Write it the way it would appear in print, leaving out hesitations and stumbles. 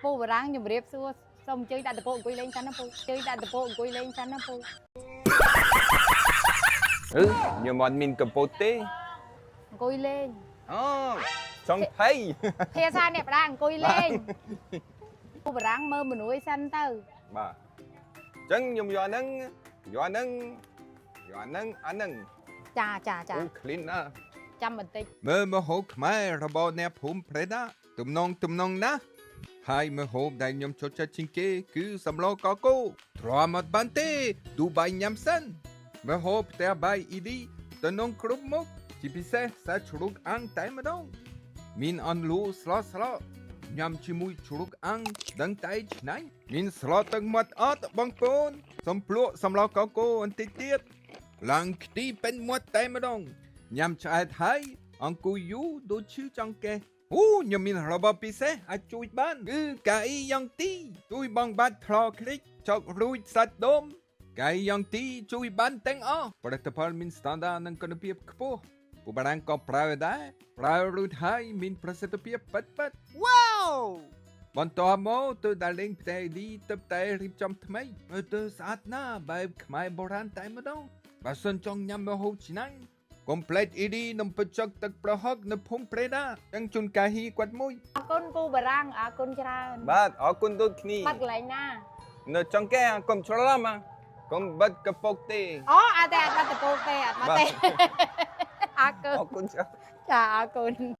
ពូបារាំងជំរាបសួរសូមអញ្ជើញដាក់តពកអង្គុយលេងសិនណាពូអញ្ជើញដាក់តពកអង្គុយលេងសិនណាពូខ្ញុំអត់មានកំពតទេ អង្គុយលេង អូចង់ភ័យ ភាសាអ្នកប្រាអង្គុយលេងពូបារាំងមើលមនុស្សសិនទៅ បាទអញ្ចឹងខ្ញុំយកហ្នឹងអាហ្នឹង ចា អូ clean ណា ចាំបន្តិច មើលមកហូបខ្មែររបស់អ្នកភូមិព្រៃណាទំនងណាហើយមើលហូបដែលខ្ញុំចូលចិត្តជាងគេគឺសម្លកកូទ្រាំអត់បានទេទូបៃញ៉ាំសិនមើលហូបផ្ទះបាយអ៊ីឌីតំណងគ្រប់មុខជាពិសេសសាច់ជ្រូកអាំងតែម្ដងមានអន្លូស្រស់ញ៉ាំជាមួយជ្រូកអាំងដឹងតែឆ្នៃមានស្លទឹកមាត់អត់បងប្អូនសំភ្លក់សម្លកកូបន្តិចទៀតឡើងខ្ទីពេញមាត់តែម្ដងញ៉ាំឆ្អែតហើយអង្គុយយូរដូចឈឺចង្កេះអូខ្ញុំមានរបស់ពិសេសអាចជួយបានគឺកាអ៊ីយ៉ងទីជួយបងបាច់ថ្លคลิกចុករួចសាច់ដូមកាអ៊ីយ៉ងទីជួយបានទាំងអស់ផលិតផលមានស្តង់ដារនិងគុណភាពខ្ពស់ពួកបារាំងក៏ប្រើដែរប្រើរួចហើយមានប្រសិទ្ធភាពពិតវ៉ាវបន្ទាប់មកទៅដល់លេងផ្ទះឌីទឹកតែរៀបចំថ្មីមើលទៅស្អាតណាស់បែបខ្មែរបុរាណតែម្ដងបើសិនចង់ញ៉ាំម្ហូបឆ្ងាញ់កុំភ្លេចអ៊ីឌីនំពេជ្រទឹកប្រហុកនៅភូមិព្រៃណាទាំងជូនកាហ៊ីគាត់មួយ អរគុណពូបារាំងអរគុណច្រើន បាទអរគុណដូចគ្នា បាត់កន្លែងណា នៅចង្កេះកុំច្រឡំកុំបិទកពុកទេ អូអត់ទេអត់បាត់តពកទេអត់បាត់ទេអរគុណ អរគុណច្រើន ចាអរគុណ